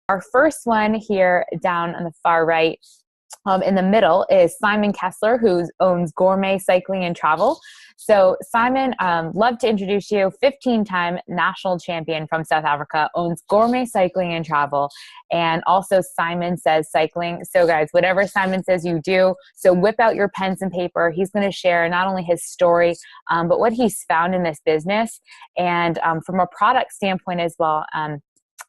Our first one here down on the far right, in the middle, is Simon Kessler, who owns Gourmet Cycling and Travel. So Simon, love to introduce you, 15-time national champion from South Africa, owns Gourmet Cycling and Travel, and also Simon Says Cycling. So guys, whatever Simon says you do, so whip out your pens and paper. He's going to share not only his story, but what he's found in this business, and from a product standpoint as well.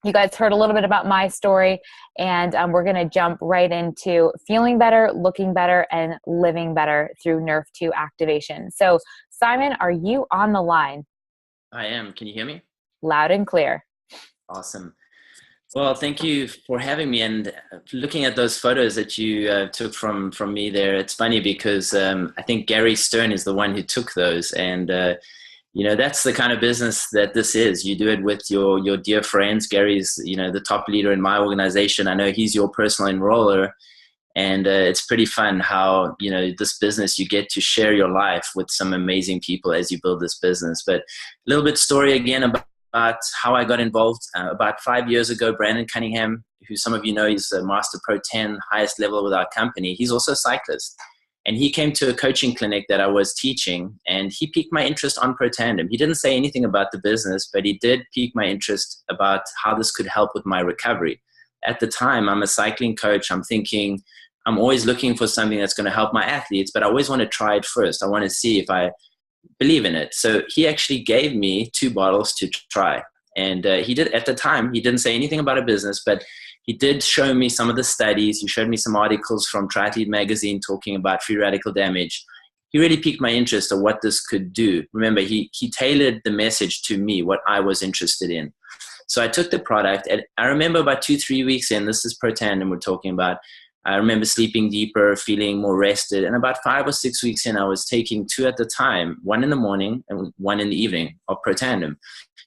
You guys heard a little bit about my story, and we're going to jump right into feeling better, looking better, and living better through Nrf2 activation. So, Simon, are you on the line? I am. Can you hear me? Loud and clear. Awesome. Well, thank you for having me. And looking at those photos that you took from me there, it's funny because I think Gary Stern is the one who took those, and that's the kind of business that this is. You do it with your dear friends. Gary's, the top leader in my organization. I know he's your personal enroller, and it's pretty fun how, this business, you get to share your life with some amazing people as you build this business. But a little bit story again about how I got involved. About 5 years ago, Brandon Cunningham, who some of you know, he's a Master Pro 10, highest level with our company. He's also a cyclist. And he came to a coaching clinic that I was teaching, and he piqued my interest on Pro Tandem. He didn't say anything about the business, but he did pique my interest about how this could help with my recovery. At the time, I'm a cycling coach. I'm thinking, I'm always looking for something that's going to help my athletes, but I always want to try it first. I want to see if I believe in it. So he actually gave me 2 bottles to try. And he did, at the time, he didn't say anything about a business, but he did show me some of the studies. He showed me some articles from Triathlete magazine talking about free radical damage. He really piqued my interest of what this could do. Remember, he tailored the message to me, what I was interested in. So I took the product, and I remember about 2-3 weeks in, this is Pro Tandem we're talking about, I remember sleeping deeper, feeling more rested. And about 5 or 6 weeks in, I was taking 2 at the time, 1 in the morning and 1 in the evening of Pro Tandem,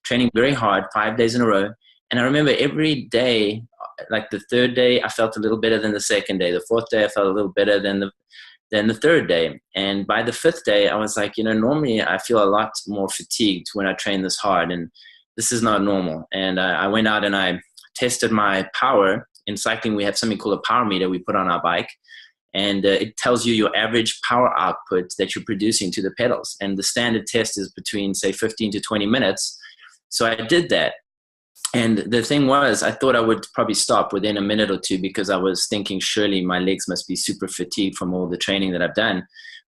training very hard, 5 days in a row. And I remember every day, like the 3rd day, I felt a little better than the 2nd day. The 4th day, I felt a little better than the 3rd day. And by the 5th day, I was like, normally I feel a lot more fatigued when I train this hard, and this is not normal. And I went out and I tested my power. In cycling, we have something called a power meter we put on our bike, and it tells you your average power output that you're producing to the pedals. And the standard test is between, say, 15 to 20 minutes. So I did that. And the thing was, I thought I would probably stop within a minute or 2 because I was thinking surely my legs must be super fatigued from all the training that I've done.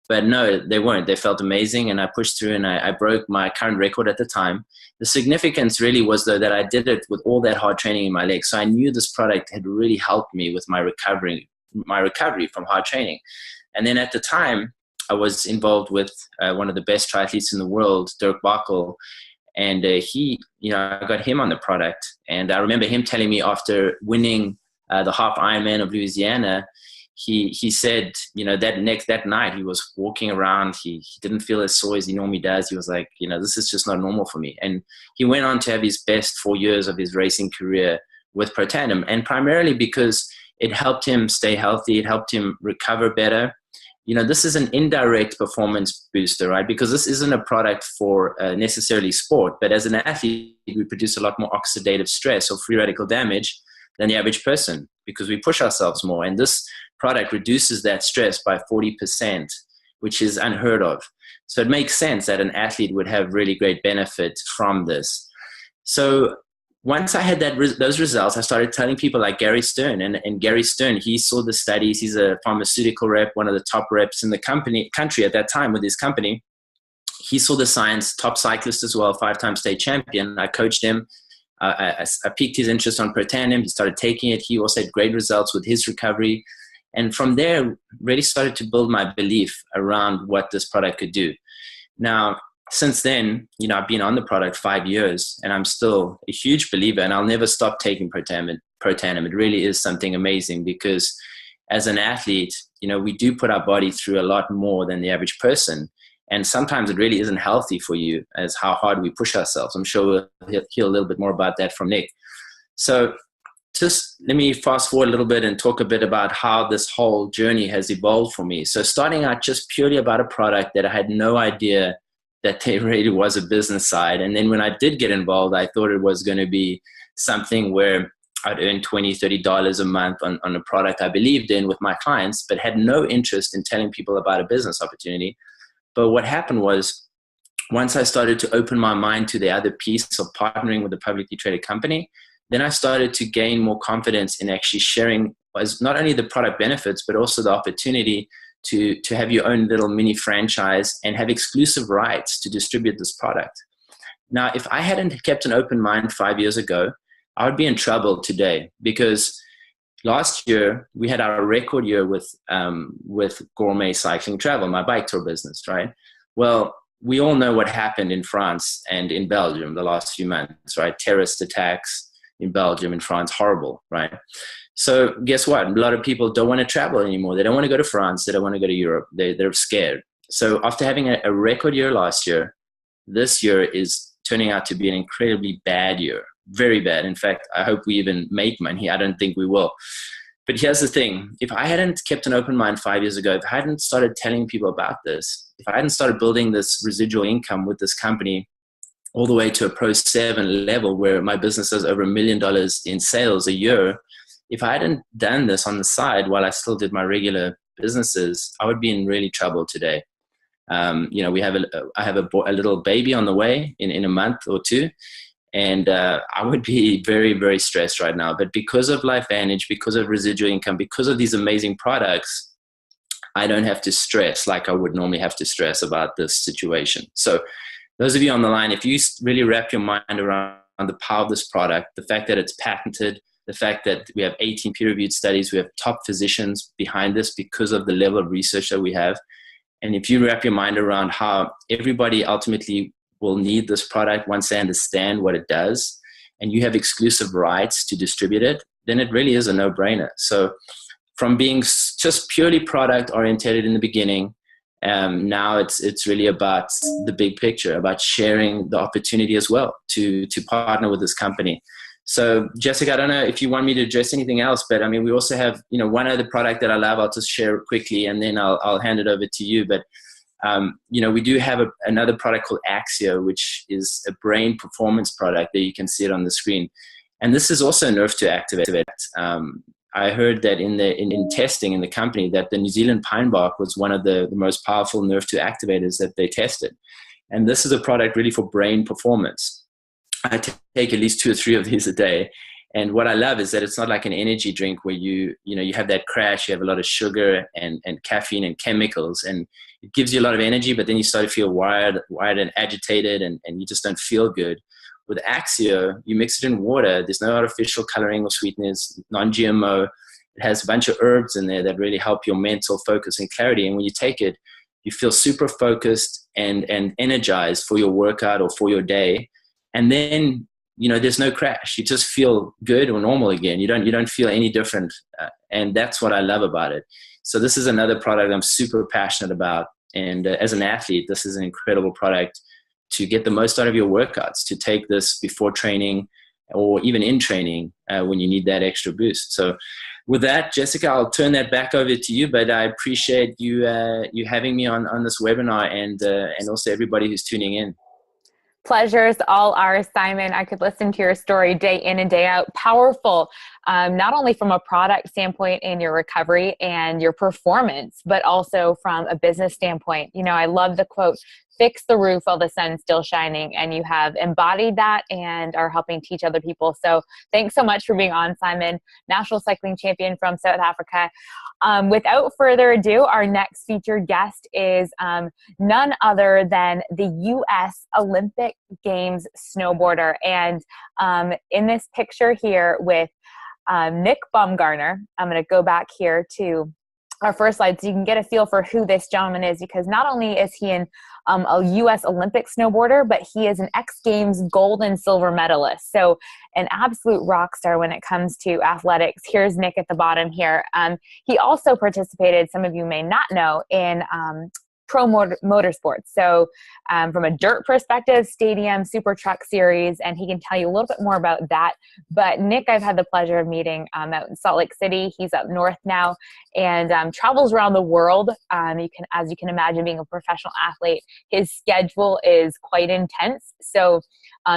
But no, they weren't. They felt amazing, and I pushed through, and I broke my current record at the time. The significance really was, though, that I did it with all that hard training in my legs. So I knew this product had really helped me with my recovery from hard training. And then at the time, I was involved with one of the best triathletes in the world, Dirk Bockel. And I got him on the product. And I remember him telling me after winning the half Ironman of Louisiana, he said, that night he was walking around. He didn't feel as sore as he normally does. He was like, this is just not normal for me. And he went on to have his best 4 years of his racing career with Pro Tandem, and primarily because it helped him stay healthy. It helped him recover better. This is an indirect performance booster, right? Because this isn't a product for necessarily sport, but as an athlete, we produce a lot more oxidative stress or free radical damage than the average person because we push ourselves more. And this product reduces that stress by 40%, which is unheard of. So it makes sense that an athlete would have really great benefit from this. So once I had those results, I started telling people like Gary Stern. And Gary Stern, he saw the studies. He's a pharmaceutical rep, one of the top reps in the country at that time with his company. He saw the science, top cyclist as well, 5-time state champion. I coached him. I piqued his interest on Pro Tandem. He started taking it. He also had great results with his recovery. And from there, really started to build my belief around what this product could do. Now, since then, I've been on the product 5 years, and I'm still a huge believer, and I'll never stop taking Pro Tandem. It really is something amazing because as an athlete, we do put our body through a lot more than the average person. And sometimes it really isn't healthy for you as how hard we push ourselves. I'm sure we'll hear a little bit more about that from Nick. So just let me fast forward a little bit and talk a bit about how this whole journey has evolved for me. So starting out just purely about a product that I had no idea that there really was a business side. And then when I did get involved, I thought it was going to be something where I'd earn $20, $30 a month on a product I believed in with my clients, but had no interest in telling people about a business opportunity. But what happened was, once I started to open my mind to the other piece of partnering with a publicly traded company, then I started to gain more confidence in actually sharing as not only the product benefits, but also the opportunity to have your own little mini franchise and have exclusive rights to distribute this product. Now, if I hadn't kept an open mind 5 years ago, I would be in trouble today, because last year we had our record year with Gourmet Cycling Travel, my bike tour business, right? Well, we all know what happened in France and in Belgium the last few months, right? Terrorist attacks in Belgium and France, horrible, right? So guess what? A lot of people don't want to travel anymore. They don't want to go to France. They don't want to go to Europe. They're scared. So after having a record year last year, this year is turning out to be an incredibly bad year. Very bad. In fact, I hope we even make money. I don't think we will. But here's the thing. If I hadn't kept an open mind 5 years ago, if I hadn't started telling people about this, if I hadn't started building this residual income with this company all the way to a Pro 7 level where my business does over $1 million in sales a year, if I hadn't done this on the side while I still did my regular businesses, I would be in really trouble today. I have a little baby on the way in a month or two. And I would be very, very stressed right now. But because of Lifevantage, because of residual income, because of these amazing products, I don't have to stress like I would normally have to stress about this situation. So those of you on the line, if you really wrap your mind around the power of this product, the fact that it's patented, the fact that we have 18 peer-reviewed studies, we have top physicians behind this because of the level of research that we have. And if you wrap your mind around how everybody ultimately will need this product once they understand what it does, and you have exclusive rights to distribute it, then it really is a no-brainer. So from being just purely product oriented in the beginning, now it's really about the big picture, about sharing the opportunity as well to partner with this company. So Jessica, I don't know if you want me to address anything else, but I mean, we also have, one other product that I love. I'll just share quickly and then I'll hand it over to you. But we do have another product called Axio, which is a brain performance product that you can see it on the screen. And this is also Nrf2 activated. I heard that in testing in the company that the New Zealand pine bark was one of the most powerful Nrf2 activators that they tested. And this is a product really for brain performance. I take at least 2 or 3 of these a day. And what I love is that it's not like an energy drink where you have that crash, you have a lot of sugar and caffeine and chemicals, and it gives you a lot of energy, but then you start to feel wired and agitated, and you just don't feel good. With Axio, you mix it in water. There's no artificial coloring or sweeteners, non-GMO. It has a bunch of herbs in there that really help your mental focus and clarity. And when you take it, you feel super focused and energized for your workout or for your day. And then, there's no crash. You just feel good or normal again. You don't feel any different. And that's what I love about it. So this is another product I'm super passionate about. And as an athlete, this is an incredible product to get the most out of your workouts, to take this before training or even in training when you need that extra boost. So with that, Jessica, I'll turn that back over to you, but I appreciate you having me on this webinar and also everybody who's tuning in. Pleasure's all ours, Simon. I could listen to your story day in and day out. Powerful, not only from a product standpoint in your recovery and your performance, but also from a business standpoint. I love the quote, "Fix the roof while the sun's still shining," and you have embodied that and are helping teach other people. So thanks so much for being on, Simon, national cycling champion from South Africa. Without further ado, our next featured guest is none other than the U.S. Olympic Games snowboarder. And in this picture here with Nick Baumgartner, I'm going to go back here to our first slide so you can get a feel for who this gentleman is, because not only is he a U.S. Olympic snowboarder, but he is an X Games gold and silver medalist. So an absolute rock star when it comes to athletics. Here's Nick at the bottom here. He also participated, some of you may not know, in motorsports. So from a dirt perspective, stadium, super truck series, and he can tell you a little bit more about that. But Nick, I've had the pleasure of meeting out in Salt Lake City. He's up north now and travels around the world. As you can imagine, being a professional athlete, his schedule is quite intense. So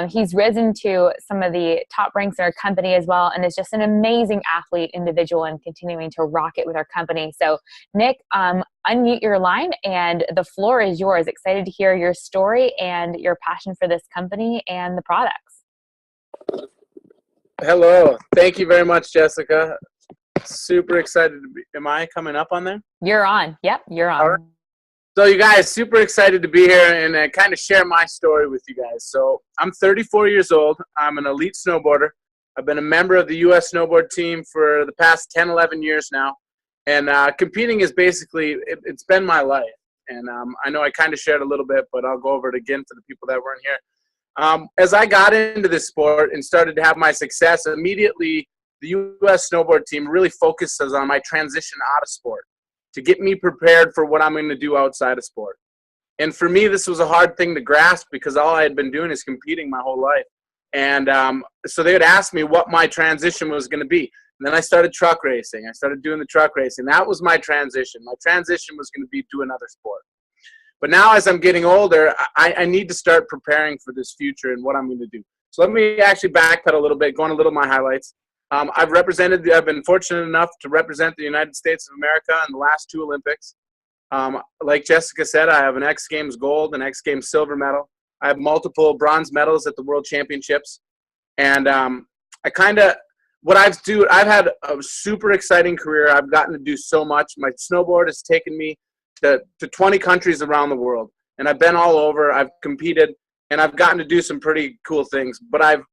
he's risen to some of the top ranks in our company as well, and is just an amazing athlete individual and continuing to rock it with our company. So Nick, unmute your line and the floor is yours. Excited to hear your story and your passion for this company and the products. Hello. Thank you very much, Jessica. Super excited to be. Am I coming up on there? You're on. Yep, you're on. All right. So you guys, super excited to be here and kind of share my story with you guys. So I'm 34 years old. I'm an elite snowboarder. I've been a member of the U.S. snowboard team for the past 10, 11 years now. And competing is basically, it's been my life. And I know I kind of shared a little bit, but I'll go over it again for the people that weren't here. As I got into this sport and started to have my success, immediately the U.S. snowboard team really focuses on my transition out of sport to get me prepared for what I'm going to do outside of sport. And for me, this was a hard thing to grasp because all I had been doing is competing my whole life. And so they would ask me what my transition was going to be. And then I started truck racing. I started doing the truck racing. That was my transition. My transition was going to be do another sport. But now as I'm getting older, I need to start preparing for this future and what I'm going to do. So let me actually backpedal a little bit, go on a little of my highlights. I've been fortunate enough to represent the United States of America in the last 2 Olympics. Like Jessica said, I have an X Games gold, an X Games silver medal. I have multiple bronze medals at the World Championships. And I've had a super exciting career. I've gotten to do so much. My snowboard has taken me to 20 countries around the world. And I've been all over. I've competed, and I've gotten to do some pretty cool things. But I've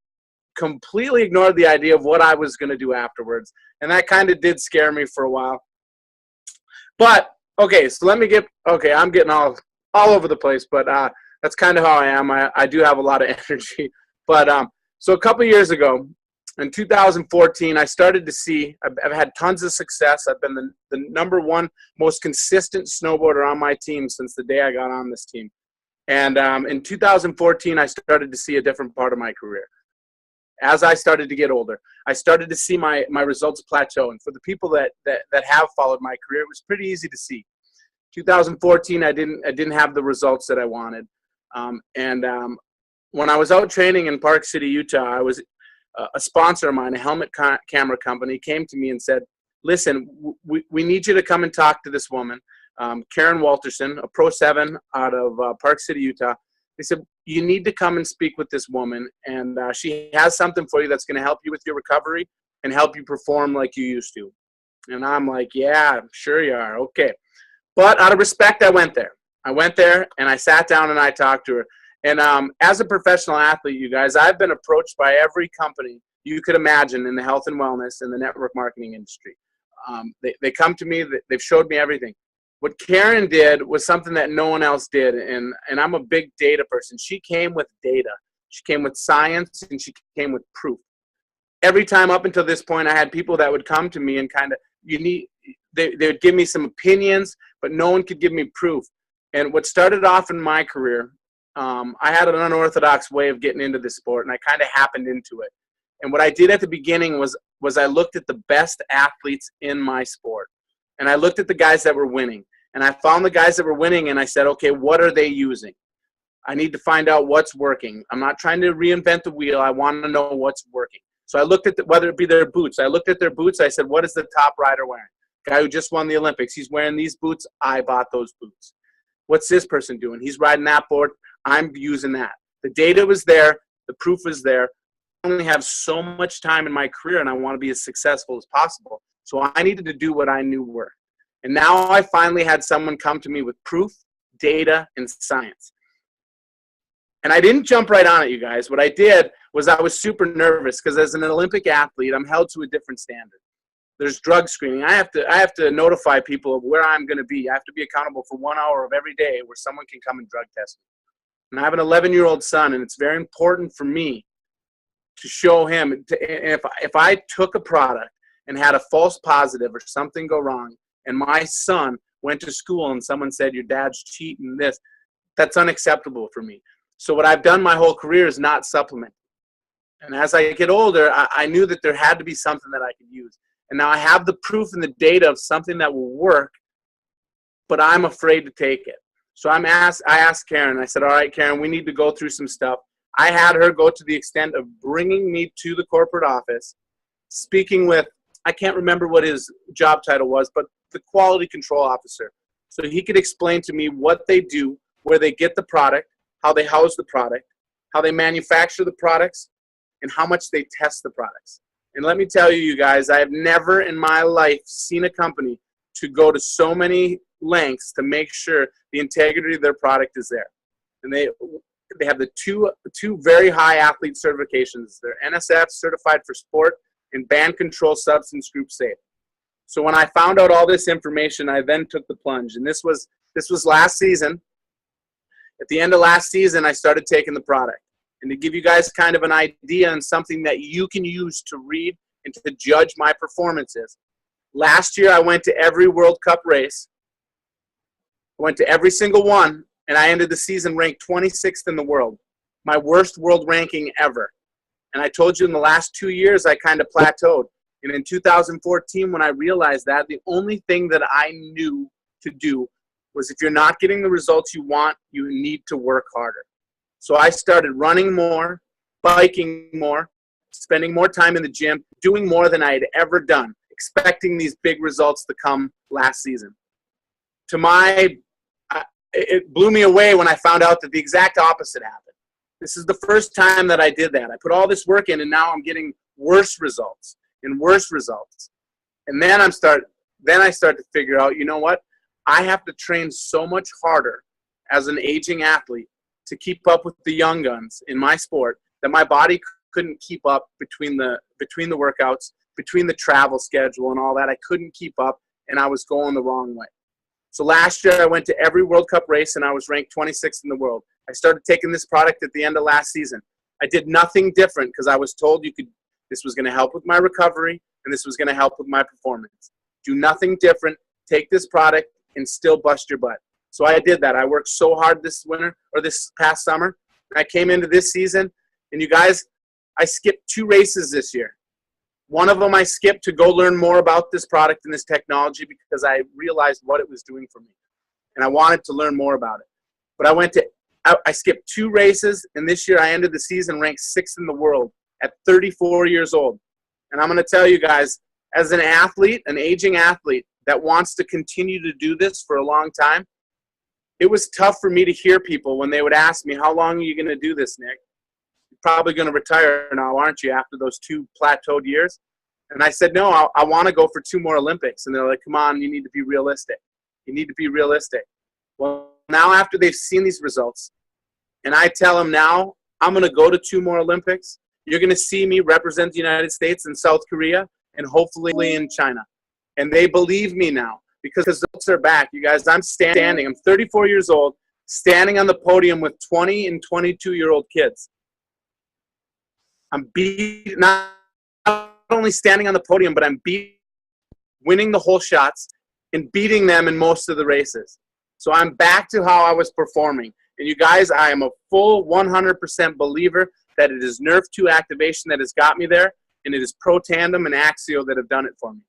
completely ignored the idea of what I was going to do afterwards. And that kind of did scare me for a while. But, okay, so I'm getting all over the place, but that's kind of how I am. I do have a lot of energy. But so a couple years ago, in 2014, I started to see, I've had tons of success. I've been the number 1 most consistent snowboarder on my team since the day I got on this team. And in 2014, I started to see a different part of my career. As I started to get older, I started to see my results plateau. And for the people that have followed my career, it was pretty easy to see. 2014, I didn't have the results that I wanted. When I was out training in Park City, Utah, a sponsor of mine, a helmet camera company, came to me and said, listen, we need you to come and talk to this woman, Karen Walterson, a Pro 7 out of Park City, Utah. They said, you need to come and speak with this woman, and she has something for you that's going to help you with your recovery and help you perform like you used to. And I'm like, yeah, sure you are. Okay. But out of respect, I went there. And I sat down and I talked to her. And as a professional athlete, you guys, I've been approached by every company you could imagine in the health and wellness and the network marketing industry. They come to me, they've showed me everything. What Karen did was something that no one else did, and I'm a big data person. She came with data. She came with science, and she came with proof. Every time up until this point, I had people that would come to me and they would give me some opinions, but no one could give me proof. And what started off in my career, I had an unorthodox way of getting into this sport, and I kind of happened into it. And what I did at the beginning was I looked at the best athletes in my sport. And I looked at the guys that were winning. And I found the guys that were winning, and I said, okay, what are they using? I need to find out what's working. I'm not trying to reinvent the wheel. I want to know what's working. So I looked at whether it be their boots. I looked at their boots. I said, what is the top rider wearing? Guy who just won the Olympics. He's wearing these boots. I bought those boots. What's this person doing? He's riding that board. I'm using that. The data was there. The proof was there. I only have so much time in my career, and I want to be as successful as possible. So I needed to do what I knew worked. And now I finally had someone come to me with proof, data, and science. And I didn't jump right on it, you guys. What I did was I was super nervous because as an Olympic athlete, I'm held to a different standard. There's drug screening. I have to notify people of where I'm going to be. I have to be accountable for 1 hour of every day where someone can come and drug test me. And I have an 11-year-old son, and it's very important for me to show him if I took a product and had a false positive or something go wrong, and my son went to school and someone said, your dad's cheating this. That's unacceptable for me. So what I've done my whole career is not supplement. And as I get older, I knew that there had to be something that I could use. And now I have the proof and the data of something that will work, but I'm afraid to take it. So I asked Karen, I said, all right, Karen, we need to go through some stuff. I had her go to the extent of bringing me to the corporate office, speaking with, I can't remember what his job title was, but the quality control officer. So he could explain to me what they do, where they get the product, how they house the product, how they manufacture the products, and how much they test the products. And let me tell you, you guys, I have never in my life seen a company to go to so many lengths to make sure the integrity of their product is there. And they have the two very high athlete certifications. They're NSF, certified for sport, and band control substance group safe. So when I found out all this information, I then took the plunge. And this was last season. At the end of last season, I started taking the product. And to give you guys kind of an idea and something that you can use to read and to judge my performances. Last year, I went to every World Cup race. I went to every single one, and I ended the season ranked 26th in the world. My worst world ranking ever. And I told you in the last 2 years, I kind of plateaued. And in 2014, when I realized that, the only thing that I knew to do was if you're not getting the results you want, you need to work harder. So I started running more, biking more, spending more time in the gym, doing more than I had ever done, expecting these big results to come last season. It blew me away when I found out that the exact opposite happened. This is the first time that I did that. I put all this work in, and now I'm getting worse results and worse results. And then I start to figure out, you know what? I have to train so much harder as an aging athlete to keep up with the young guns in my sport that my body couldn't keep up between the workouts, between the travel schedule and all that. I couldn't keep up, and I was going the wrong way. So last year I went to every World Cup race, and I was ranked 26th in the world. I started taking this product at the end of last season. I did nothing different because I was told this was going to help with my recovery, and this was going to help with my performance. Do nothing different. Take this product and still bust your butt. So I did that. I worked so hard this winter or this past summer. I came into this season, and you guys, I skipped 2 races this year. One of them I skipped to go learn more about this product and this technology because I realized what it was doing for me. And I wanted to learn more about it. But I skipped 2 races, and this year I ended the season ranked 6th in the world at 34 years old. And I'm going to tell you guys, as an athlete, an aging athlete that wants to continue to do this for a long time, it was tough for me to hear people when they would ask me, how long are you going to do this, Nick? You're probably going to retire now, aren't you, after those 2 plateaued years? And I said, no, I want to go for 2 more Olympics. And they're like, come on, you need to be realistic. You need to be realistic. Well, now after they've seen these results, and I tell them now, I'm going to go to 2 more Olympics. You're going to see me represent the United States and South Korea and hopefully in China. And they believe me now because the results are back. You guys, I'm 34 years old, standing on the podium with 20 and 22-year-old kids. I'm not only standing on the podium, but I'm winning the whole shots and beating them in most of the races. So I'm back to how I was performing. And you guys, I am a full 100% believer that it is Nrf2 activation that has got me there, and it is Pro Tandem and Axio that have done it for me.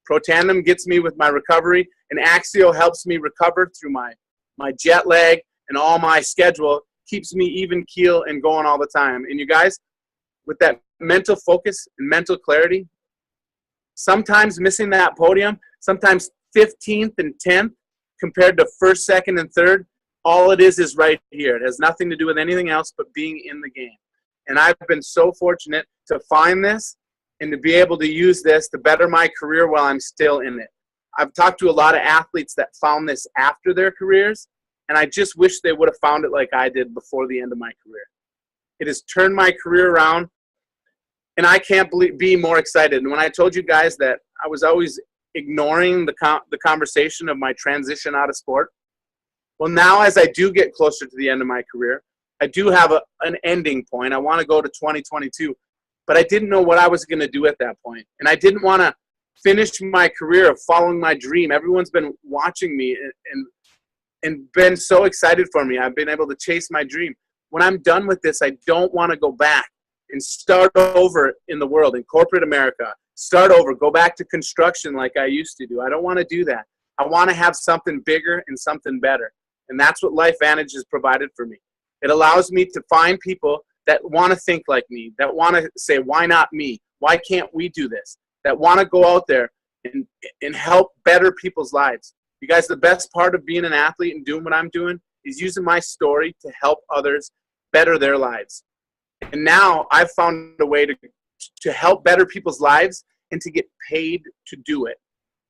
Pro Tandem gets me with my recovery, and Axio helps me recover through my jet lag and all my schedule, keeps me even keel and going all the time. And you guys, with that mental focus and mental clarity, sometimes missing that podium, sometimes 15th and 10th compared to 1st, 2nd, and 3rd, all it is right here. It has nothing to do with anything else but being in the game. And I've been so fortunate to find this and to be able to use this to better my career while I'm still in it. I've talked to a lot of athletes that found this after their careers, and I just wish they would have found it like I did before the end of my career. It has turned my career around, and I can't be more excited. And when I told you guys that I was always ignoring the conversation of my transition out of sport, well, now as I do get closer to the end of my career, I do have an ending point. I want to go to 2022, but I didn't know what I was going to do at that point. And I didn't want to finished my career of following my dream. Everyone's been watching me and been so excited for me. I've been able to chase my dream. When I'm done with this, I don't want to go back and start over in the world, in corporate America. Start over, go back to construction like I used to do. I don't want to do that. I want to have something bigger and something better. And that's what Lifevantage has provided for me. It allows me to find people that want to think like me, that want to say, why not me? Why can't we do this? That want to go out there and help better people's lives. You guys, the best part of being an athlete and doing what I'm doing is using my story to help others better their lives. And now I've found a way to help better people's lives and to get paid to do it.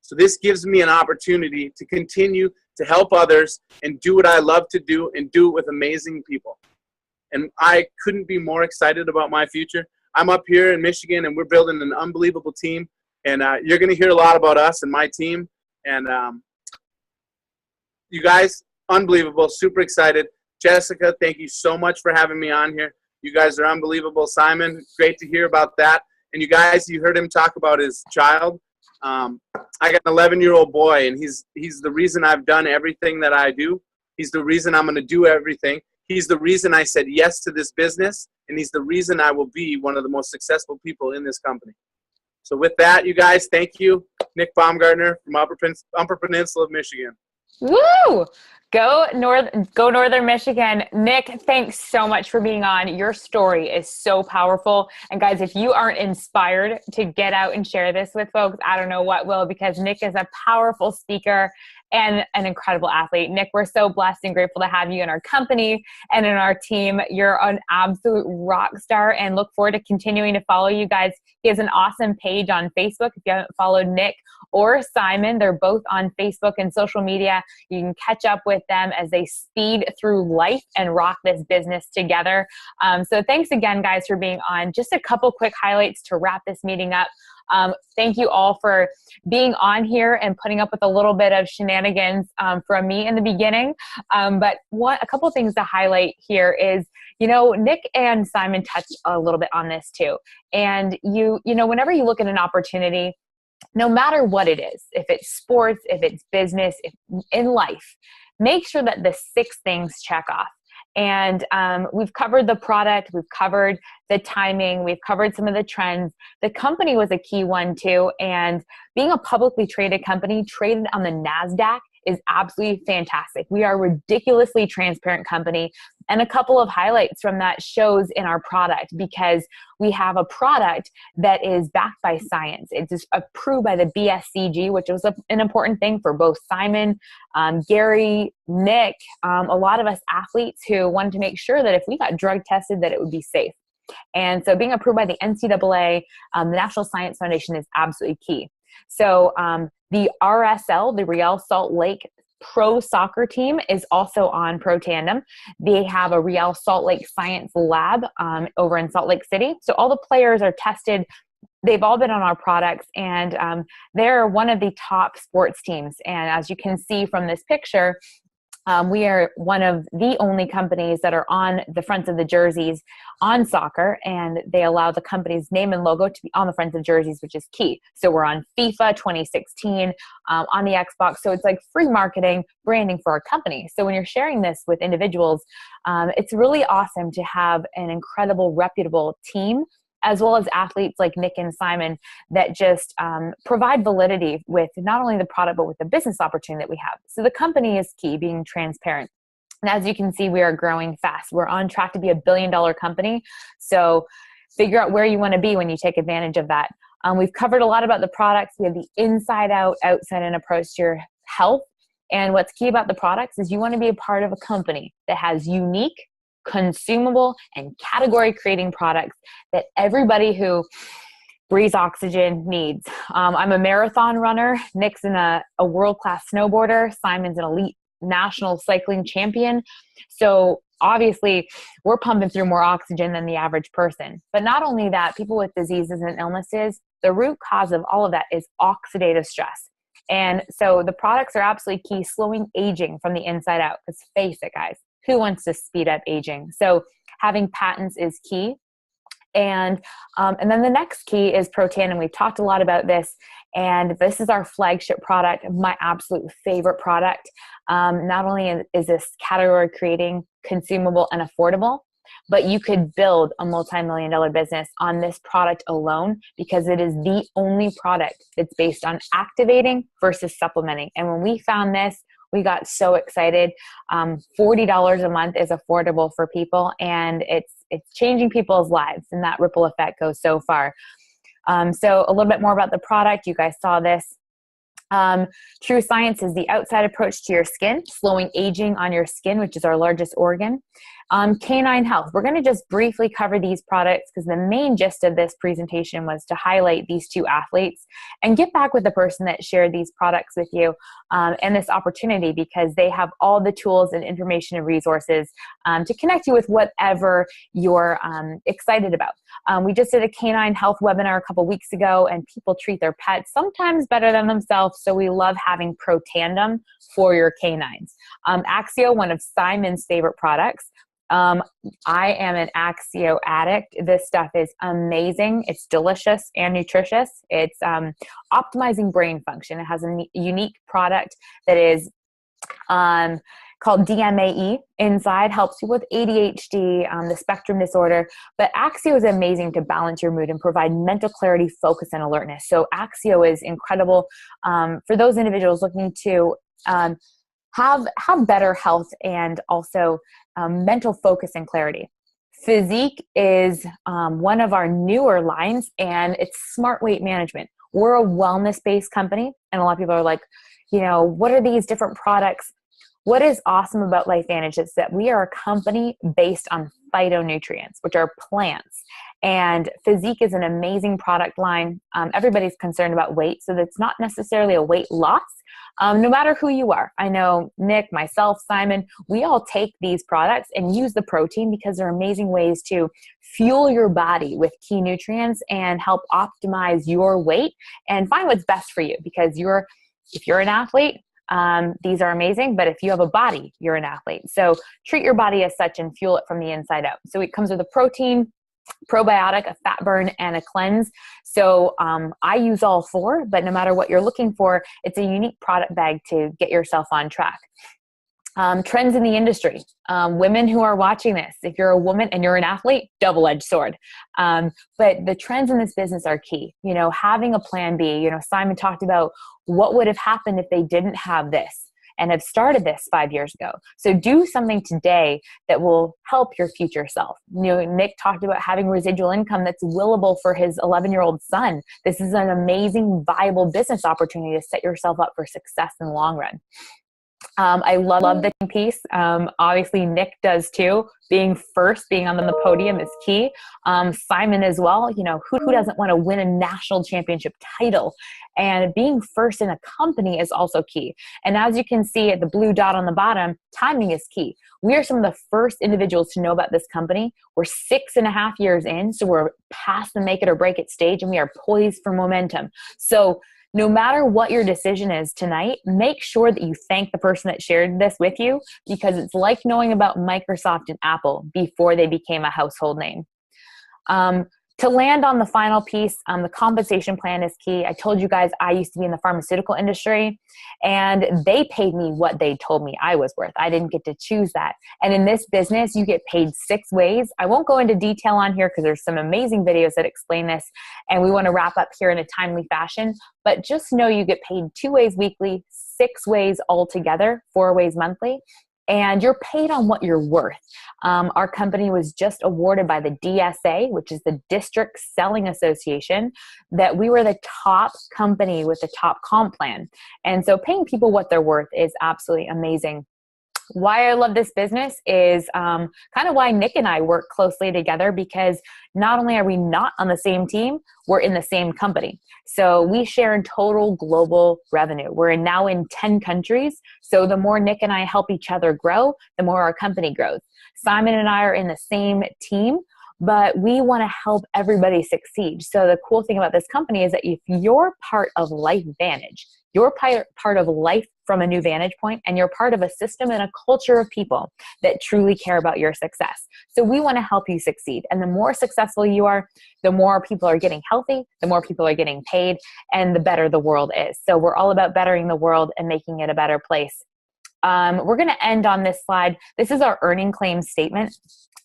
So this gives me an opportunity to continue to help others and do what I love to do and do it with amazing people. And I couldn't be more excited about my future. I'm up here in Michigan and we're building an unbelievable team. And you're going to hear a lot about us and my team. And you guys, unbelievable, super excited. Jessica, thank you so much for having me on here. You guys are unbelievable. Simon, great to hear about that. And you guys, you heard him talk about his child. I got an 11-year-old boy, and he's the reason I've done everything that I do. He's the reason I'm going to do everything. He's the reason I said yes to this business, and he's the reason I will be one of the most successful people in this company. So with that, you guys, thank you. Nick Baumgartner from Upper Peninsula of Michigan. Woo! Go Northern Michigan. Nick, thanks so much for being on. Your story is so powerful. And guys, if you aren't inspired to get out and share this with folks, I don't know what will, because Nick is a powerful speaker and an incredible athlete. Nick, we're so blessed and grateful to have you in our company and in our team. You're an absolute rock star, and look forward to continuing to follow you guys. He has an awesome page on Facebook. If you haven't followed Nick or Simon, they're both on Facebook and social media. You can catch up with them as they speed through life and rock this business together. So thanks again, guys, for being on. Just a couple quick highlights to wrap this meeting up. Thank you all for being on here and putting up with a little bit of shenanigans from me in the beginning. But a couple things to highlight here is, Nick and Simon touched a little bit on this too. And whenever you look at an opportunity, no matter what it is, if it's sports, if it's business, if in life, make sure that the 6 things check off. And we've covered the product, we've covered the timing, we've covered some of the trends. The company was a key one too. And being a publicly traded company, traded on the NASDAQ, is absolutely fantastic. We are a ridiculously transparent company. And a couple of highlights from that shows in our product, because we have a product that is backed by science. It's approved by the BSCG, which was an important thing for both Simon, Gary, Nick, a lot of us athletes who wanted to make sure that if we got drug tested, that it would be safe. And so being approved by the NCAA, the National Science Foundation, is absolutely key. So the RSL, the Real Salt Lake Pro Soccer team, is also on Pro Tandem. They have a Real Salt Lake Science Lab over in Salt Lake City. So all the players are tested. They've all been on our products, and they're one of the top sports teams. And as you can see from this picture, we are one of the only companies that are on the fronts of the jerseys on soccer, and they allow the company's name and logo to be on the fronts of jerseys, which is key. So we're on FIFA 2016, on the Xbox. So it's like free marketing, branding for our company. So when you're sharing this with individuals, it's really awesome to have an incredible, reputable team, as well as athletes like Nick and Simon, that just provide validity with not only the product, but with the business opportunity that we have. So the company is key, being transparent. And as you can see, we are growing fast. We're on track to be $1 billion company. So figure out where you want to be when you take advantage of that. We've covered a lot about the products. We have the inside out, outside in approach to your health. And what's key about the products is you want to be a part of a company that has unique, consumable, and category creating products that everybody who breathes oxygen needs. I'm a marathon runner. Nick's a world-class snowboarder. Simon's an elite national cycling champion. So obviously we're pumping through more oxygen than the average person. But not only that, people with diseases and illnesses, the root cause of all of that is oxidative stress. And so the products are absolutely key, slowing aging from the inside out. Because face it, guys, who wants to speed up aging? So having patents is key. And then the next key is Protan, and we've talked a lot about this. And this is our flagship product, my absolute favorite product. Not only is this category creating, consumable, and affordable, but you could build a multi-million-dollar business on this product alone, because it is the only product that's based on activating versus supplementing. And when we found this, we got so excited. $40 a month is affordable for people, and it's changing people's lives, and that ripple effect goes so far. So a little bit more about the product. You guys saw this. True Science is the outside approach to your skin, slowing aging on your skin, which is our largest organ. Canine Health. We're going to just briefly cover these products because the main gist of this presentation was to highlight these two athletes and get back with the person that shared these products with you, and this opportunity, because they have all the tools and information and resources to connect you with whatever you're excited about. We just did a Canine Health webinar a couple weeks ago, and people treat their pets sometimes better than themselves, so we love having Pro Tandem for your canines. Axio, one of Simon's favorite products. I am an Axio addict. This stuff is amazing. It's delicious and nutritious. It's optimizing brain function. It has a unique product that is called DMAE inside, helps you with ADHD, the spectrum disorder. But Axio is amazing to balance your mood and provide mental clarity, focus, and alertness. So Axio is incredible for those individuals looking to have better health and also mental focus and clarity. Physique is one of our newer lines, and it's smart weight management. We're a wellness-based company, and a lot of people are like, what are these different products? What is awesome about Lifevantage is that we are a company based on phytonutrients, which are plants. And Physique is an amazing product line. Everybody's concerned about weight, so that's not necessarily a weight loss. No matter who you are. I know Nick, myself, Simon, we all take these products and use the protein because they're amazing ways to fuel your body with key nutrients and help optimize your weight and find what's best for you. Because if you're an athlete, these are amazing, but if you have a body, you're an athlete. So treat your body as such and fuel it from the inside out. So it comes with a protein, probiotic, a fat burn, and a cleanse. So I use all four, but no matter what you're looking for, it's a unique product bag to get yourself on track. Trends in the industry. Women who are watching this, if you're a woman and you're an athlete, double-edged sword. But the trends in this business are key. Having a plan B. Simon talked about what would have happened if they didn't have this and have started this 5 years ago. So do something today that will help your future self. Nick talked about having residual income that's willable for his 11-year-old son. This is an amazing, viable business opportunity to set yourself up for success in the long run. I love the piece. Obviously, Nick does too. Being on the podium is key. Simon as well. Who doesn't want to win a national championship title? And being first in a company is also key. And as you can see at the blue dot on the bottom, timing is key. We are some of the first individuals to know about this company. We're 6.5 years in, so we're past the make it or break it stage, and we are poised for momentum. So no matter what your decision is tonight, make sure that you thank the person that shared this with you, because it's like knowing about Microsoft and Apple before they became a household name. To land on the final piece, the compensation plan is key. I told you guys I used to be in the pharmaceutical industry, and they paid me what they told me I was worth. I didn't get to choose that. And in this business, you get paid 6 ways. I won't go into detail on here because there's some amazing videos that explain this, and we want to wrap up here in a timely fashion. But just know you get paid 2 ways weekly, 6 ways altogether, 4 ways monthly. And you're paid on what you're worth. Our company was just awarded by the DSA, which is the District Selling Association, that we were the top company with the top comp plan. And so paying people what they're worth is absolutely amazing. Why I love this business is kind of why Nick and I work closely together, because not only are we not on the same team, we're in the same company. So we share in total global revenue. We're now in 10 countries. So the more Nick and I help each other grow, the more our company grows. Simon and I are in the same team, but we want to help everybody succeed. So the cool thing about this company is that if you're part of Lifevantage, you're part of life from a new vantage point, and you're part of a system and a culture of people that truly care about your success. So we want to help you succeed. And the more successful you are, the more people are getting healthy, the more people are getting paid, and the better the world is. So we're all about bettering the world and making it a better place. We're going to end on this slide. This is our earning claim statement.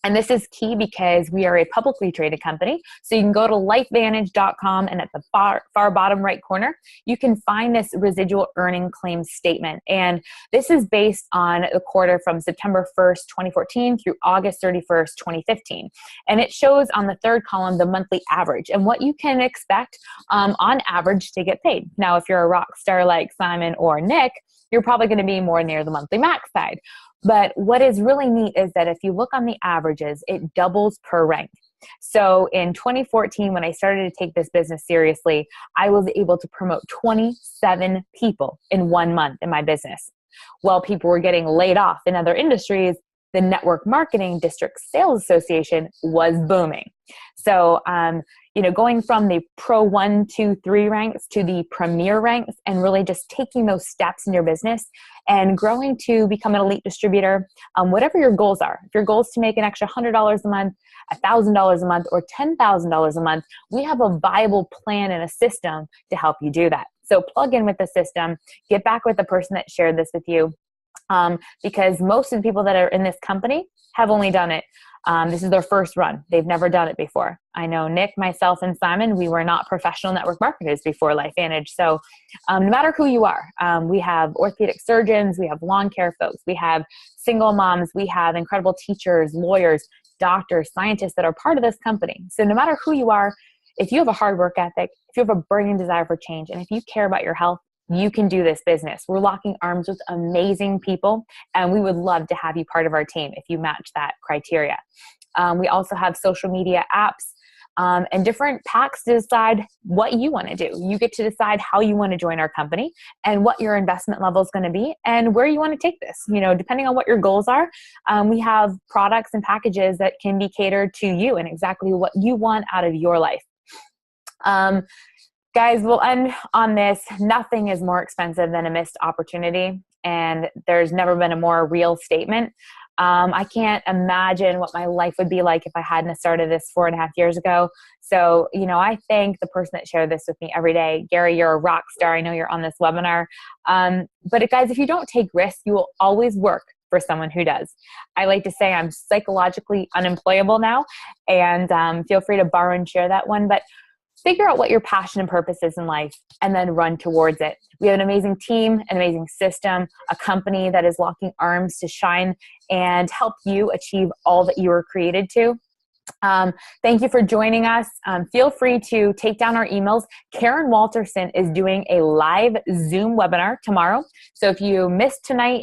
And this is key because we are a publicly traded company. So you can go to lifevantage.com, and at the far bottom right corner, you can find this residual earning claim statement. And this is based on the quarter from September 1st, 2014 through August 31st, 2015. And it shows on the third column the monthly average and what you can expect on average to get paid. Now, if you're a rock star like Simon or Nick, you're probably going to be more near the monthly max side. But what is really neat is that if you look on the averages, it doubles per rank. So in 2014, when I started to take this business seriously, I was able to promote 27 people in 1 month in my business. While people were getting laid off in other industries, the Network Marketing District Sales Association was booming. So, going from the Pro 1, 2, 3 ranks to the Premier ranks, and really just taking those steps in your business and growing to become an elite distributor, whatever your goals are. If your goal is to make an extra $100 a month, $1,000 a month, or $10,000 a month, we have a viable plan and a system to help you do that. So plug in with the system, get back with the person that shared this with you. Because most of the people that are in this company have only done it. This is their first run. They've never done it before. I know Nick, myself, and Simon, we were not professional network marketers before Lifevantage. So no matter who you are, we have orthopedic surgeons, we have lawn care folks, we have single moms, we have incredible teachers, lawyers, doctors, scientists that are part of this company. So no matter who you are, if you have a hard work ethic, if you have a burning desire for change, and if you care about your health, you can do this business. We're locking arms with amazing people, and we would love to have you part of our team if you match that criteria. We also have social media apps and different packs to decide what you want to do. You get to decide how you want to join our company and what your investment level is going to be and where you want to take this. Depending on what your goals are, we have products and packages that can be catered to you and exactly what you want out of your life. Guys, we'll end on this. Nothing is more expensive than a missed opportunity, and there's never been a more real statement. I can't imagine what my life would be like if I hadn't started this 4.5 years ago. So, I thank the person that shared this with me every day. Gary, you're a rock star. I know you're on this webinar. But guys, if you don't take risks, you will always work for someone who does. I like to say I'm psychologically unemployable now, and feel free to borrow and share that one. But figure out what your passion and purpose is in life and then run towards it. We have an amazing team, an amazing system, a company that is locking arms to shine and help you achieve all that you were created to. Thank you for joining us. Feel free to take down our emails. Karen Walterson is doing a live Zoom webinar tomorrow. So if you missed tonight, if